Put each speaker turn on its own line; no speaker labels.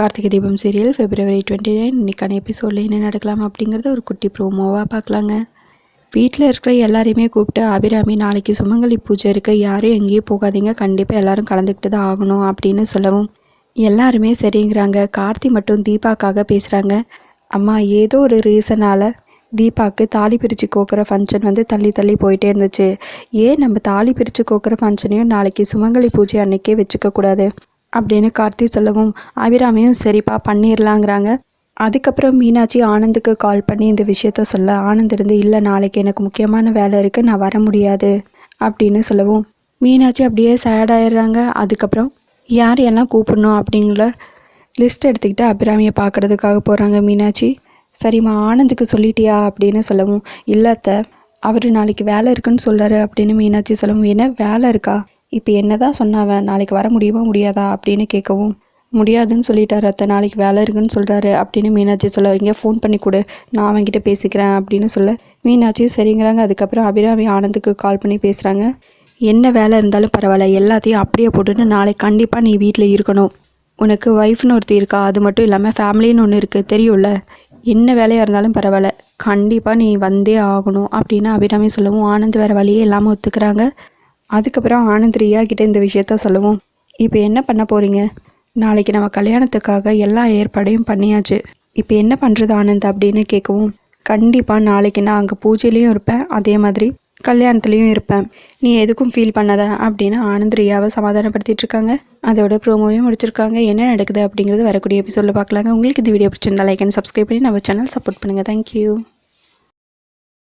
Karthigai Deepam serial February 29 இன்னைக்கான எபிசோடில் என்ன நடக்கலாம் அப்படிங்கிறத ஒரு குட்டி ப்ரோமோவாக பார்க்கலாங்க. வீட்டில் இருக்கிற எல்லாரையுமே கூப்பிட்டு அபிராமி நாளைக்கு சுமங்கலி பூஜை இருக்குது, யாரும் எங்கேயும் போகாதீங்க, கண்டிப்பாக எல்லாரும் கலந்துக்கிட்டு தான் ஆகணும் அப்படின்னு சொல்லவும் எல்லாருமே சரிங்கிறாங்க. கார்த்தி மட்டும் தீபாக்காக பேசுகிறாங்க. அம்மா ஏதோ ஒரு ரீசனால் தீபாவுக்கு தாலி பிரித்து கோக்குற ஃபங்க்ஷன் தள்ளி தள்ளி போயிட்டே இருந்துச்சு. ஏன் நம்ம தாலி பிரித்து கோக்குற ஃபங்க்ஷனையும் நாளைக்கு சுமங்கலி பூஜை அன்னைக்கே வச்சுக்கக்கூடாது அப்படின்னு கார்த்தி சொல்லவும் அபிராமியும் சரிப்பா பண்ணிடலாங்கிறாங்க. அதுக்கப்புறம் மீனாட்சி ஆனந்துக்கு கால் பண்ணி இந்த விஷயத்த சொல்ல ஆனந்த் இருந்து இல்லை நாளைக்கு எனக்கு முக்கியமான வேலை இருக்குது, நான் வர முடியாது அப்படின்னு சொல்லவும் மீனாட்சி அப்படியே சேடாயிடுறாங்க. அதுக்கப்புறம் யார் எல்லாம் கூப்பிடணும் அப்படிங்கிற லிஸ்ட் எடுத்துக்கிட்டு அபிராமியை பார்க்குறதுக்காக போகிறாங்க மீனாட்சி. சரிம்மா ஆனந்துக்கு சொல்லிட்டியா அப்படின்னு சொல்லவும் இல்லத்த அவர் நாளைக்கு வேலை இருக்குன்னு சொல்கிறாரு அப்படின்னு மீனாட்சி சொல்லவும் என்ன வேலை இருக்கா, இப்போ என்ன தான் சொன்னாவன், நாளைக்கு வர முடியுமா முடியாதா அப்படின்னு கேட்கவும் முடியாதுன்னு சொல்லிட்டாரு அத்தை, நாளைக்கு வேலை இருக்குன்னு சொல்கிறாரு அப்படின்னு மீனாட்சி சொல்ல இங்கே ஃபோன் பண்ணி கொடு, நான் அவன்கிட்ட பேசிக்கிறேன் அப்படின்னு சொல்ல மீனாட்சி சரிங்கிறாங்க. அதுக்கப்புறம் அபிராமி ஆனந்துக்கு கால் பண்ணி பேசுகிறாங்க. என்ன வேலை இருந்தாலும் பரவாயில்ல, எல்லாத்தையும் அப்படியே போட்டுட்டு நாளைக்கு கண்டிப்பாக நீ வீட்டில் இருக்கணும், உனக்கு ஒய்ஃப்னு ஒருத்தி இருக்கா, அது மட்டும் இல்லாமல் ஃபேமிலின்னு ஒன்று இருக்குது தெரியும்ல, என்ன வேலையாக இருந்தாலும் பரவாயில்ல கண்டிப்பாக நீ வந்தே ஆகணும் அப்படின்னு அபிராமி சொல்லவும் ஆனந்த் வேறு வழியே இல்லாமல் ஒத்துக்கிறாங்க. அதுக்கப்புறம் ஆனந்த் ரியா கிட்டே இந்த விஷயத்த சொல்லவும் இப்போ என்ன பண்ண போகிறீங்க, நாளைக்கு நம்ம கல்யாணத்துக்காக எல்லா ஏற்பாடையும் பண்ணியாச்சு, இப்போ என்ன பண்ணுறது ஆனந்த் அப்படின்னு கேட்கவும் கண்டிப்பாக நாளைக்கு நான் அங்கே பூஜையிலையும் இருப்பேன், அதே மாதிரி கல்யாணத்துலேயும் இருப்பேன், நீ எதுக்கும் ஃபீல் பண்ணாத அப்படின்னு ஆனந்த் ரியாவை சமாதானப்படுத்திட்டு இருக்காங்க. அதோட ப்ரோமோவையும் முடிச்சிருக்காங்க. என்ன நடக்குது அப்படிங்கிறது வரக்கூடிய எபிசோடில் பார்க்கலாங்க. உங்களுக்கு இந்த வீடியோ பிடிச்சிருந்தா லைக் அண்ட் சப்ஸ்கிரைப் பண்ணி நம்ம சேனல் சப்போர்ட் பண்ணுங்கள். தேங்க்யூ.